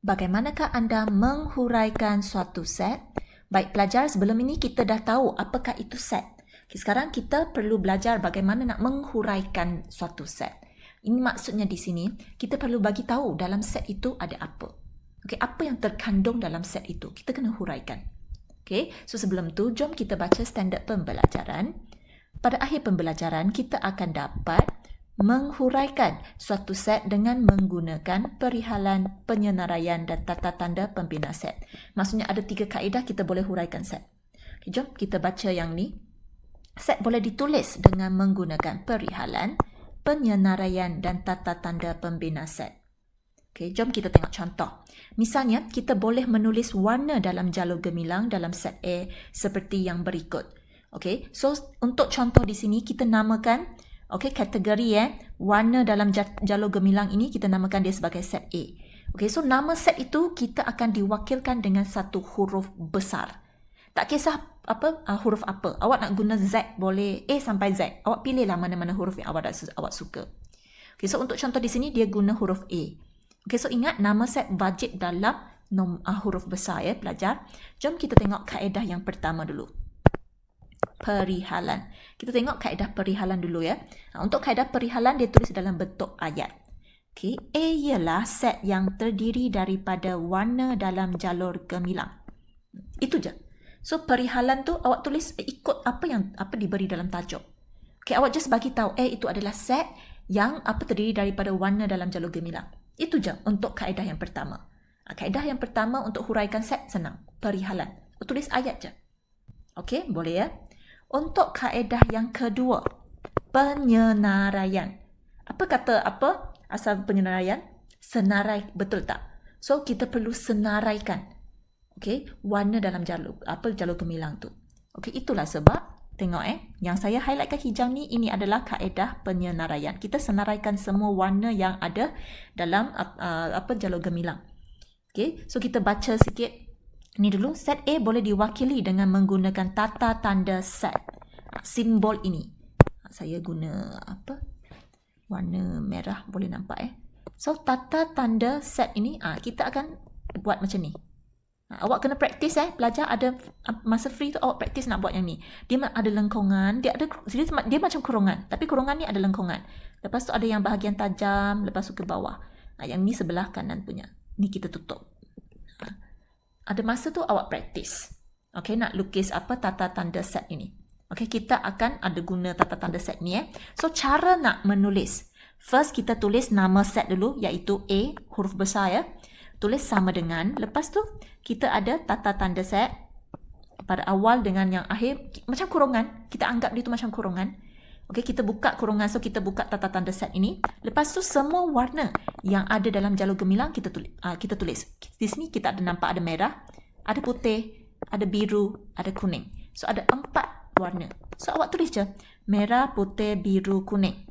Bagaimanakah anda menghuraikan suatu set? Baik pelajar, sebelum ini kita dah tahu apakah itu set. Okay, sekarang kita perlu belajar bagaimana nak menghuraikan suatu set. Ini maksudnya di sini, kita perlu bagi tahu dalam set itu ada apa. Okay, apa yang terkandung dalam set itu, kita kena huraikan. Okay, so sebelum tu, jom kita baca standard pembelajaran. Pada akhir pembelajaran, kita akan dapat menghuraikan suatu set dengan menggunakan perihalan, penyenaraian dan tata tanda pembina set. Maksudnya ada 3 kaedah kita boleh huraikan set. Okay, jom kita baca yang ni. Set boleh ditulis dengan menggunakan perihalan, penyenaraian dan tata tanda pembina set. Okay, jom kita tengok contoh. Misalnya, kita boleh menulis warna dalam jalur gemilang dalam set A seperti yang berikut. Okay, so untuk contoh di sini kita namakan kategori warna dalam jalur gemilang ini kita namakan dia sebagai set A. Okay, so nama set itu kita akan diwakilkan dengan satu huruf besar. Tak kisah huruf apa. Awak nak guna Z boleh A sampai Z. Awak pilihlah mana-mana huruf yang awak suka. Okay, so untuk contoh di sini dia guna huruf A. Okay, so ingat nama set wajib dalam huruf besar pelajar. Jom kita tengok kaedah yang pertama dulu. Perihalan. Kita tengok kaedah perihalan dulu ya. Untuk kaedah perihalan dia tulis dalam bentuk ayat. Okay. A ialah set yang terdiri daripada warna dalam jalur gemilang. Itu je. So perihalan tu awak tulis ikut apa diberi dalam tajuk. Okay, awak just bagi tahu A itu adalah set yang terdiri daripada warna dalam jalur gemilang. Itu je untuk kaedah yang pertama. Kaedah yang pertama untuk huraikan set senang. Perihalan. Tulis ayat je. Okay, boleh ya. Untuk kaedah yang kedua, penyenaraian. Apa asal penyenaraian? Senarai, betul tak? So kita perlu senaraikan. Okay, warna dalam jalur gemilang tu. Okay, itulah sebab tengok yang saya highlightkan hijau ni, ini adalah kaedah penyenaraian. Kita senaraikan semua warna yang ada dalam jalur gemilang. Okay, so kita baca sikit. Ni dulu, set A boleh diwakili dengan menggunakan tata tanda set. Simbol ini. Saya guna warna merah, boleh nampak So, tata tanda set ini, kita akan buat macam ni. Awak kena praktis pelajar, ada masa free tu awak praktis nak buat yang ni. Dia ada lengkungan, dia macam kurungan, tapi kurungan ni ada lengkungan. Lepas tu ada yang bahagian tajam, lepas tu ke bawah. Yang ni sebelah kanan punya. Ni kita tutup. Ada masa tu awak praktis. Okay, nak lukis tata tanda set ini. Okay, kita akan ada guna tata tanda set ni So, cara nak menulis. First, kita tulis nama set dulu, iaitu A, huruf besar Tulis sama dengan. Lepas tu, kita ada tata tanda set. Pada awal dengan yang akhir, macam kurungan. Kita anggap dia tu macam kurungan. Okay, kita buka kurungan. So, kita buka tata tanda set ini. Lepas tu, semua warna yang ada dalam jalur gemilang kita tulis. Di sini kita nampak ada merah, ada putih, ada biru, ada kuning. So, ada 4 warna. So, awak tulis je. Merah, putih, biru, kuning.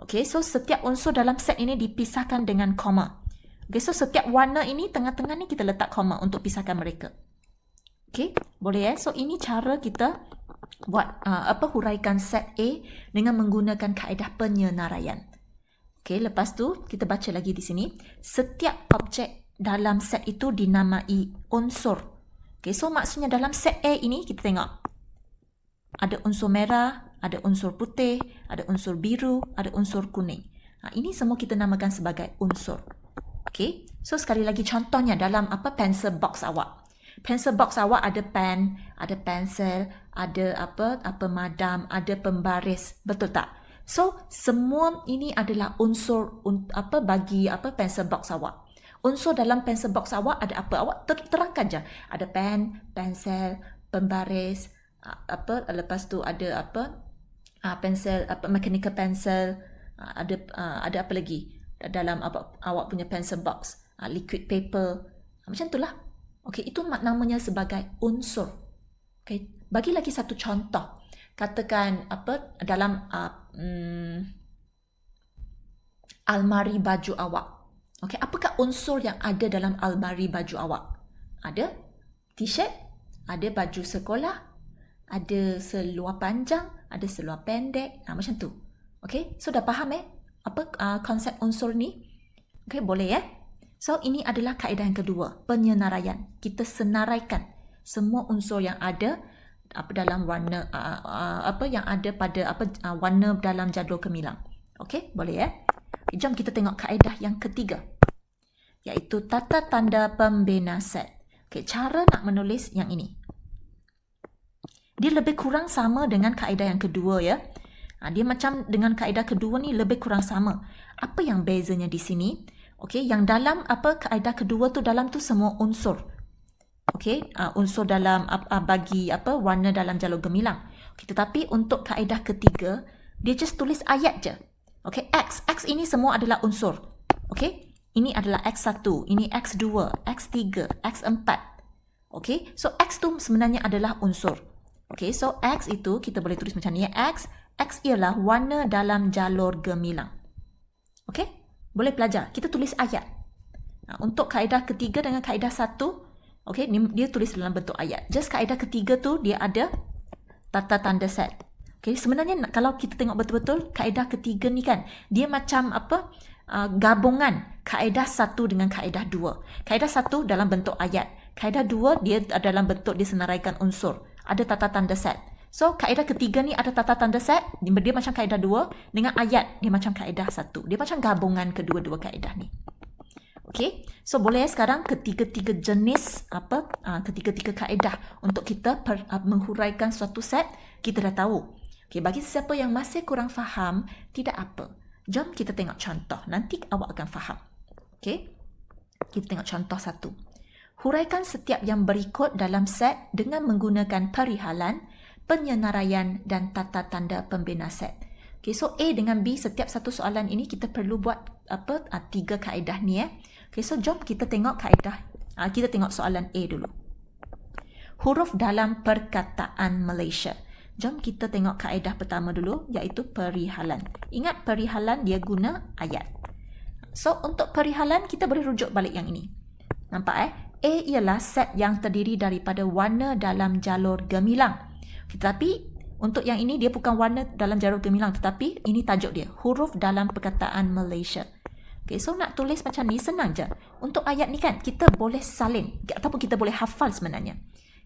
Okay, so setiap unsur dalam set ini dipisahkan dengan koma. Okay, so setiap warna ini, tengah-tengah ni kita letak koma untuk pisahkan mereka. Okay, boleh So, ini cara kita buat huraikan set A dengan menggunakan kaedah penyenaraian. Okey, lepas tu kita baca lagi di sini. Setiap objek dalam set itu dinamai unsur. Okey, so maksudnya dalam set A ini kita tengok ada unsur merah, ada unsur putih, ada unsur biru, ada unsur kuning. Ini semua kita namakan sebagai unsur. Okey, so sekali lagi contohnya dalam pencil box awak. Pencil box awak ada pen, ada pensel, ada madam, ada pembaris. Betul tak? So, semua ini adalah unsur bagi pencil box awak. Unsur dalam pencil box awak ada apa? Awak terangkan je. Ada pen, pensel, pembaris, lepas tu ada pensel, mechanical pencil, ada apa lagi dalam awak punya pencil box? Liquid paper. Macam itulah. Okey, itu namanya sebagai unsur. Okey, bagi lagi satu contoh. Katakan dalam almari baju awak. Okey, apakah unsur yang ada dalam almari baju awak? Ada t-shirt, ada baju sekolah, ada seluar panjang, ada seluar pendek, macam tu. Okey, so dah faham apa konsep unsur ni? Okey, boleh So, ini adalah kaedah yang kedua, penyenaraian. Kita senaraikan semua unsur yang ada dalam warna yang ada pada warna dalam jadual gemilang. Okey, boleh ya? Jom kita tengok kaedah yang ketiga, iaitu tata tanda pembina set. Okey, cara nak menulis yang ini. Dia lebih kurang sama dengan kaedah yang kedua ya. Dia macam dengan kaedah kedua ni lebih kurang sama. Apa yang bezanya di sini? Okey, yang dalam kaedah kedua tu, dalam tu semua unsur. Okey, unsur dalam bagi warna dalam jalur gemilang. Okay, tetapi untuk kaedah ketiga, dia just tulis ayat je. Okey, X ini semua adalah unsur. Okey, ini adalah X1, ini X2, X3, X4. Okey, so X tu sebenarnya adalah unsur. Okey, so X itu kita boleh tulis macam ni ya. X ialah warna dalam jalur gemilang. Okey, boleh belajar. Kita tulis ayat. Untuk kaedah ketiga dengan kaedah satu, okey, dia tulis dalam bentuk ayat. Just kaedah ketiga tu dia ada tata tanda set. Okey, sebenarnya kalau kita tengok betul-betul kaedah ketiga ni kan, dia macam gabungan kaedah satu dengan kaedah dua. Kaedah satu dalam bentuk ayat. Kaedah dua dia dalam bentuk disenaraikan unsur. Ada tata tanda set. So, kaedah ketiga ni ada tata tanda set. Dia macam kaedah dua. Dengan ayat, dia macam kaedah satu. Dia macam gabungan kedua-dua kaedah ni. Okay, so boleh sekarang ketiga-tiga jenis ketiga-tiga kaedah untuk kita menghuraikan suatu set, kita dah tahu. Okay, bagi sesiapa yang masih kurang faham, tidak apa. Jom kita tengok contoh. Nanti awak akan faham. Okay, kita tengok contoh satu. Huraikan setiap yang berikut dalam set dengan menggunakan perihalan, penyenaraian dan tata tanda pembina set. Okay, so A dengan B, setiap satu soalan ini kita perlu buat tiga kaedah ni ya. Okay, so jom kita tengok kaedah. Kita tengok soalan A dulu. Huruf dalam perkataan Malaysia. Jom kita tengok kaedah pertama dulu, iaitu perihalan. Ingat perihalan dia guna ayat. So untuk perihalan kita boleh rujuk balik yang ini. Nampak A ialah set yang terdiri daripada warna dalam jalur gemilang. Tetapi untuk yang ini dia bukan warna dalam jalur gemilang, tetapi ini tajuk dia, huruf dalam perkataan Malaysia. Okay, so nak tulis macam ni senang je. Untuk ayat ni kan kita boleh salin ataupun kita boleh hafal sebenarnya.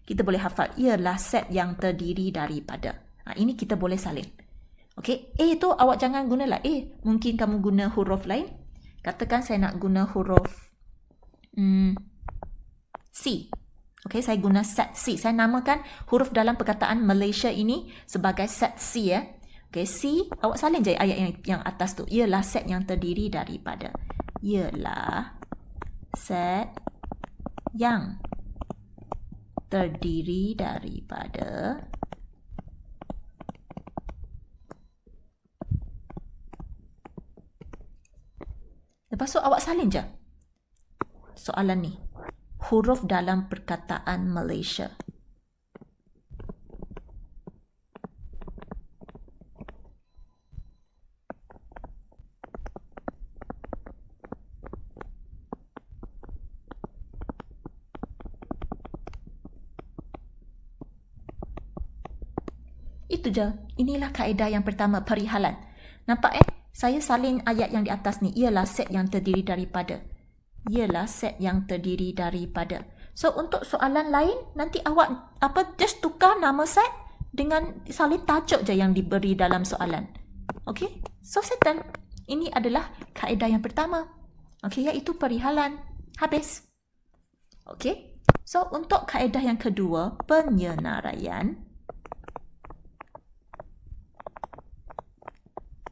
Kita boleh hafal, ialah set yang terdiri daripada. Ini kita boleh salin. Okay, A tu awak jangan gunalah A. Mungkin kamu guna huruf lain. Katakan saya nak guna huruf C. Okay, saya guna set C. Saya namakan huruf dalam perkataan Malaysia ini sebagai set C ya. Okay, C, awak salin je ayat yang atas tu. Ialah set yang terdiri daripada. Ialah set yang terdiri daripada. Lepas tu awak salin je soalan ni. Huruf dalam perkataan Malaysia. Itu je. Inilah kaedah yang pertama, perihalan. Nampak Saya salin ayat yang di atas ni. Ialah set yang terdiri daripada. Ialah set yang terdiri daripada. So untuk soalan lain, nanti awak just tukar nama set dengan salin tajuk je yang diberi dalam soalan. Okay, so settle. Ini adalah kaedah yang pertama. Okay, iaitu perihalan. Habis. Okay, so untuk kaedah yang kedua, penyenaraian.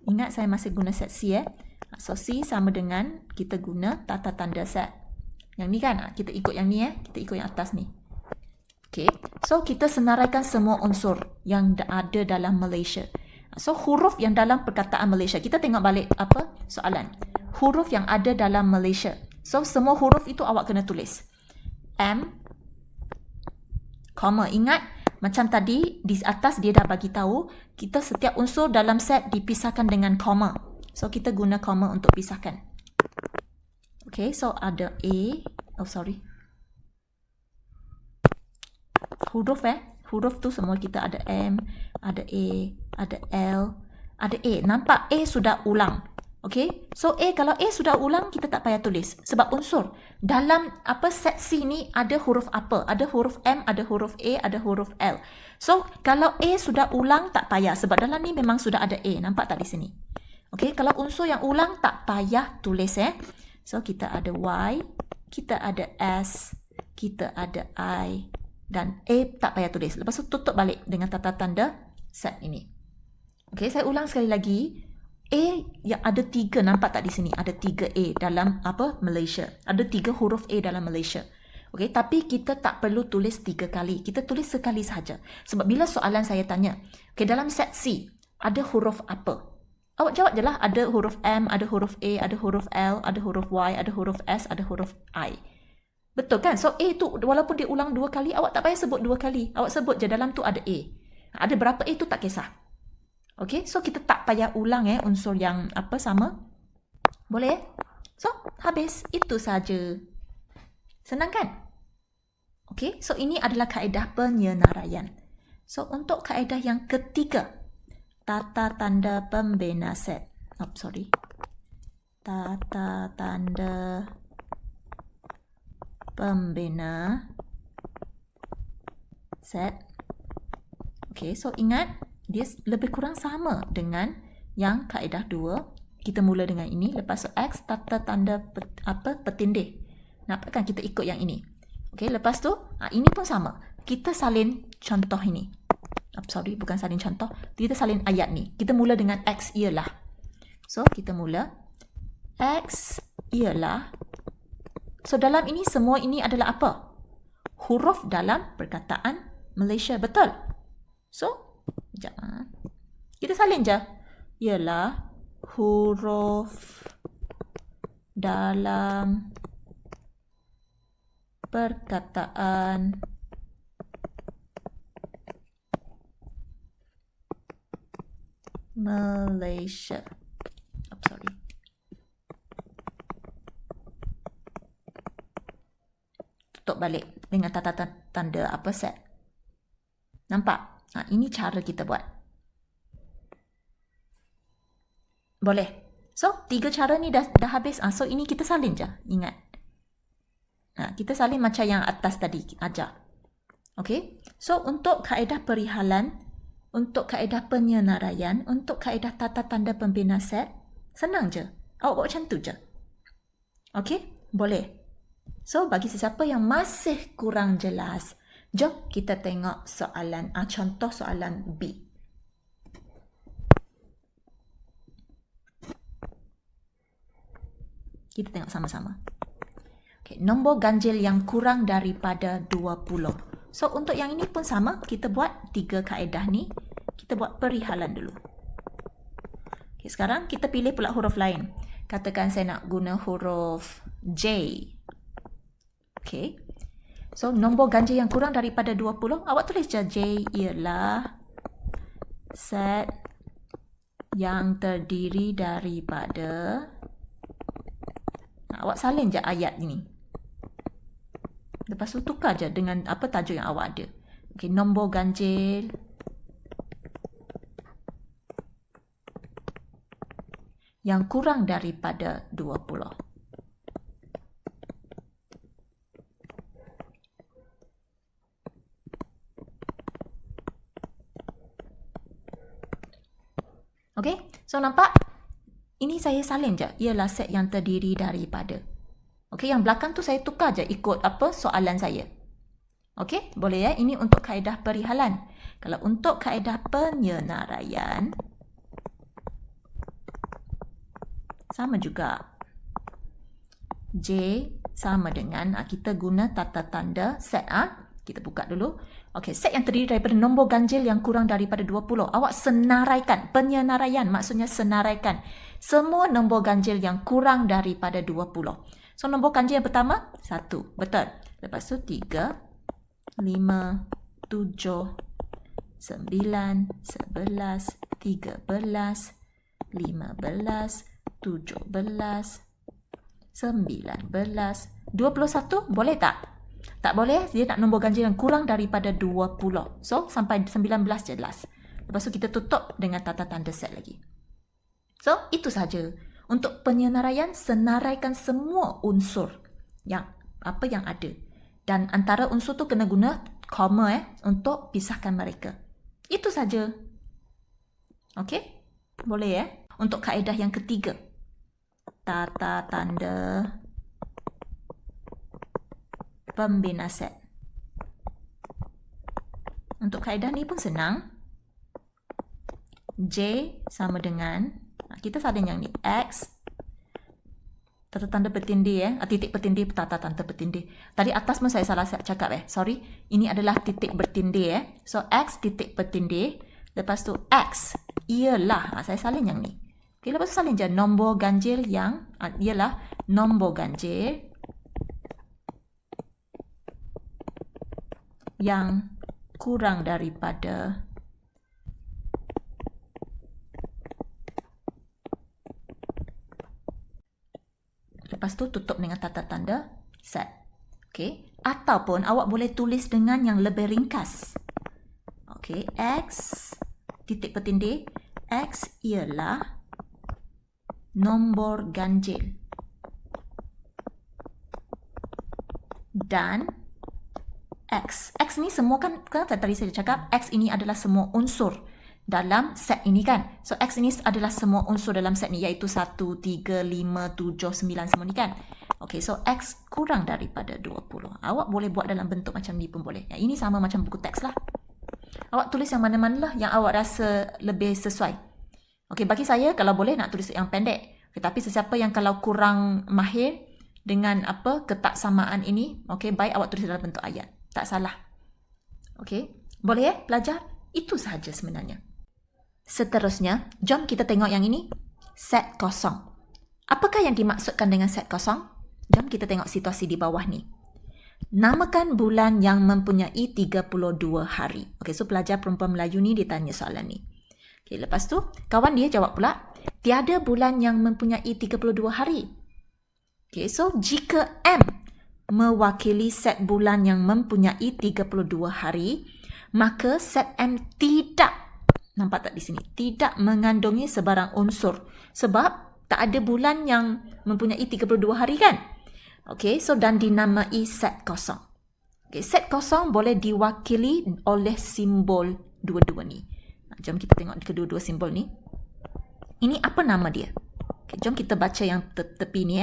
Ingat saya masih guna set C So C sama dengan kita guna tata tanda set. Yang ni kan, kita ikut yang ni kita ikut yang atas ni. Okay, so kita senaraikan semua unsur yang ada dalam Malaysia. So huruf yang dalam perkataan Malaysia. Kita tengok balik soalan. Huruf yang ada dalam Malaysia. So semua huruf itu awak kena tulis. M, koma. Ingat macam tadi di atas dia dah bagi tahu kita setiap unsur dalam set dipisahkan dengan koma. So kita guna koma untuk pisahkan. Okay, so ada A. Huruf Huruf tu semua kita ada M, ada A, ada L, ada A. Nampak A sudah ulang. Okay, so kalau A sudah ulang, kita tak payah tulis. Sebab unsur dalam set C ni ada huruf apa? Ada huruf M, ada huruf A, ada huruf L. So, kalau A sudah ulang, tak payah. Sebab dalam ni memang sudah ada A. Nampak tak di sini? Okay, kalau unsur yang ulang, tak payah tulis. So, kita ada Y, kita ada S, kita ada I, dan A tak payah tulis. Lepas tu tutup balik dengan tata tanda set ini. Okay, saya ulang sekali lagi. A yang ada 3, nampak tak di sini? Ada 3 A dalam Malaysia. Ada 3 huruf A dalam Malaysia. Okay, tapi kita tak perlu tulis 3 kali. Kita tulis sekali sahaja. Sebab bila soalan saya tanya, okay, dalam set C, ada huruf apa? Awak jawab je lah. Ada huruf M, ada huruf A, ada huruf L, ada huruf Y, ada huruf S, ada huruf I. Betul kan? So A tu walaupun dia ulang 2 kali, awak tak payah sebut 2 kali. Awak sebut je dalam tu ada A. Ada berapa A tu tak kisah. Okay, so kita tak payah ulang unsur yang sama. Boleh? So, habis. Itu saja. Senang kan? Okay, so ini adalah kaedah penyenaraian. So, untuk kaedah yang ketiga, tata tanda pembina set. Tata tanda pembina set. Okay, so ingat, dia lebih kurang sama dengan yang kaedah 2. Kita mula dengan ini. Lepas tu X, tata tanda petindih. Nampak kan kita ikut yang ini. Okay, lepas tu, ini pun sama. Kita salin contoh ini. Bukan salin contoh. Kita salin ayat ni. Kita mula dengan X ialah. So, kita mula. X ialah. So, dalam ini, semua ini adalah apa? Huruf dalam perkataan Malaysia. Betul? So, sekejap. Kita salin je. Ialah huruf dalam perkataan Malaysia. Tutup balik dengan tata tanda set. Nampak? Ini cara kita buat. Boleh? So, 3 cara ni dah habis. So, ini kita salin je. Ingat. Kita salin macam yang atas tadi ajar. Okay? So, untuk kaedah perihalan, untuk kaedah penyenaraian, untuk kaedah tata tanda pembina set, senang je. Awak buat macam tu je. Okay? Boleh? So, bagi sesiapa yang masih kurang jelas, jom kita tengok soalan, contoh soalan B. Kita tengok sama-sama. Okay, nombor ganjil yang kurang daripada 20. So, untuk yang ini pun sama. Kita buat 3 kaedah ni. Kita buat perihalan dulu. Okay, sekarang kita pilih pula huruf lain. Katakan saya nak guna huruf J. Okay. So, nombor ganjil yang kurang daripada 20, awak tulis je J ialah set yang terdiri daripada, awak salin je ayat ini. Lepas tu tukar je dengan tajuk yang awak ada. Okay, nombor ganjil yang kurang daripada 20. Okay, so nampak? Ini saya salin je. Ialah set yang terdiri daripada. Okay, yang belakang tu saya tukar je ikut soalan saya. Okay, boleh ya? Ini untuk kaedah perihalan. Kalau untuk kaedah penyenaraian, sama juga. J sama dengan, kita guna tata tanda set. Kita buka dulu. Okey, set yang terdiri daripada nombor ganjil yang kurang daripada 20. Awak senaraikan. Penyenaraian maksudnya senaraikan semua nombor ganjil yang kurang daripada 20. So, nombor ganjil yang pertama, 1. Betul. Lepas tu 3, 5, 7, 9, 11, 13, 15, 17, 19, 21. Boleh tak? Tak boleh, dia nak nombor ganjil yang kurang daripada 20. So, sampai 19 jelas. Lepas tu kita tutup dengan tata tanda set lagi. So, itu saja. Untuk penyenaraian, senaraikan semua unsur yang ada. Dan antara unsur tu kena guna koma untuk pisahkan mereka. Itu saja. Okey? Boleh Untuk kaedah yang ketiga. Tata tanda pembina set. Untuk kaedah ni pun senang. J sama dengan, kita salin yang ni, X, tata tanda bertindih titik bertindih, tata tanda bertindih. Tadi atas pun saya salah cakap sorry. Ini adalah titik bertindih So X titik bertindih, lepas tu X ialah, saya salin yang ni. Okay, lepas tu salin je nombor ganjil yang ialah nombor ganjil yang kurang daripada lepas tu tutup dengan tata tanda set. Okey, ataupun awak boleh tulis dengan yang lebih ringkas. Okey, X titik bertindih, X ialah nombor ganjil dan X ni semua kan tadi saya cakap X ini adalah semua unsur dalam set ini kan. So X ini adalah semua unsur dalam set ni, iaitu 1, 3, 5, 7, 9 semua ni kan. Okay, so X kurang daripada 20. Awak boleh buat dalam bentuk macam ni pun boleh. Ini sama macam buku teks lah. Awak tulis yang mana-mana lah yang awak rasa lebih sesuai. Okay, bagi saya kalau boleh nak tulis yang pendek. Okay, tapi sesiapa yang kalau kurang mahir dengan ketaksamaan ini, okay, baik awak tulis dalam bentuk ayat. Tak salah. Okey, boleh belajar? Itu sahaja sebenarnya. Seterusnya, jom kita tengok yang ini. Set kosong. Apakah yang dimaksudkan dengan set kosong? Jom kita tengok situasi di bawah ni. Namakan bulan yang mempunyai 32 hari. Okey, so pelajar perempuan Melayu ni dia tanya soalan ni. Okey, lepas tu kawan dia jawab pula, tiada bulan yang mempunyai 32 hari. Okey, so jika M mewakili set bulan yang mempunyai 32 hari, maka set M tidak, nampak tak di sini, tidak mengandungi sebarang unsur sebab tak ada bulan yang mempunyai 32 hari kan. Okey, so dan dinamai set kosong. Okey, set kosong boleh diwakili oleh simbol dua-dua ni. Jom kita tengok kedua-dua simbol ni. Ini apa nama dia? Okay, jom kita baca yang tepi ni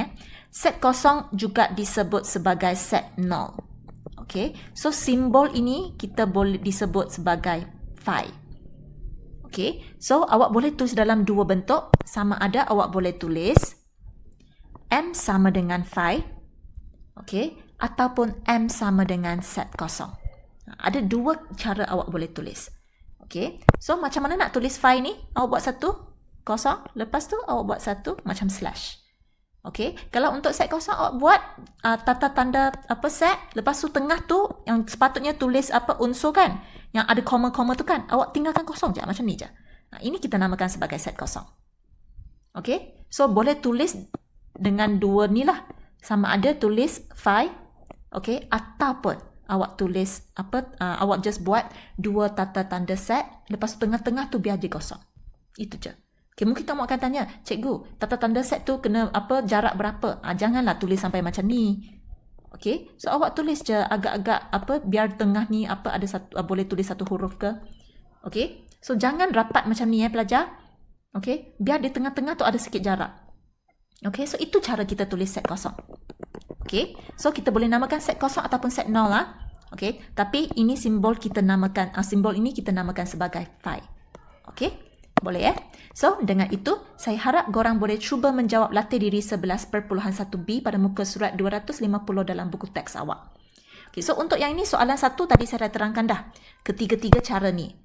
Set kosong juga disebut sebagai set nol. Okay, so simbol ini kita boleh disebut sebagai phi. Okay, so awak boleh tulis dalam dua bentuk. Sama ada awak boleh tulis M sama dengan phi. Okay, ataupun M sama dengan set kosong. Ada dua cara awak boleh tulis. Okay, so macam mana nak tulis phi ni? Awak buat satu kosong, lepas tu awak buat satu macam slash. Okey, kalau untuk set kosong awak buat tata tanda set, lepas tu tengah tu yang sepatutnya tulis unsur kan, yang ada koma-koma tu kan, awak tinggalkan kosong je macam ni je. Ini kita namakan sebagai set kosong. Okey, so boleh tulis dengan dua ni lah, sama ada tulis phi, okey, ataupun awak tulis awak just buat dua tata tanda set, lepas tu tengah-tengah tu biar dia kosong. Itu je. Okay, mungkin kamu akan tanya, cikgu, tata tanda set tu kena jarak berapa? Janganlah tulis sampai macam ni. Okay, so awak tulis je agak-agak biar tengah ni ada satu, boleh tulis satu huruf ke. Okay, so jangan rapat macam ni pelajar. Okay, biar di tengah-tengah tu ada sikit jarak. Okay, so itu cara kita tulis set kosong. Okay, so kita boleh namakan set kosong ataupun set nol lah. Okay, tapi ini simbol kita namakan, simbol ini kita namakan sebagai phi. Okay, boleh So, dengan itu, saya harap korang boleh cuba menjawab latih diri 11.1b pada muka surat 250 dalam buku teks awak. Okay, so untuk yang ini, soalan satu tadi saya dah terangkan dah. Ketiga-tiga cara ni.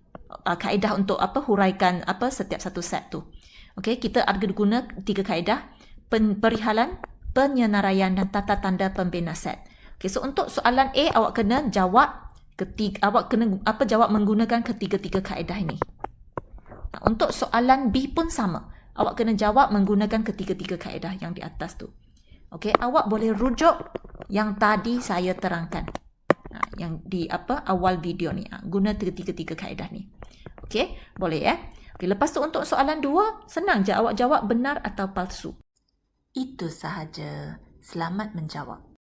Kaedah untuk huraikan setiap satu set tu. Okay, kita ada guna tiga kaedah. Perihalan, penyenaraian dan tata tanda pembina set. Okay, so untuk soalan A, awak kena jawab jawab menggunakan ketiga-tiga kaedah ini. Untuk soalan B pun sama. Awak kena jawab menggunakan ketiga-tiga kaedah yang di atas tu. Okey, awak boleh rujuk yang tadi saya terangkan. Yang di awal video ni. Guna ketiga-tiga kaedah ni. Okey, boleh Okey, lepas tu untuk soalan 2, senang je awak jawab benar atau palsu. Itu sahaja. Selamat menjawab.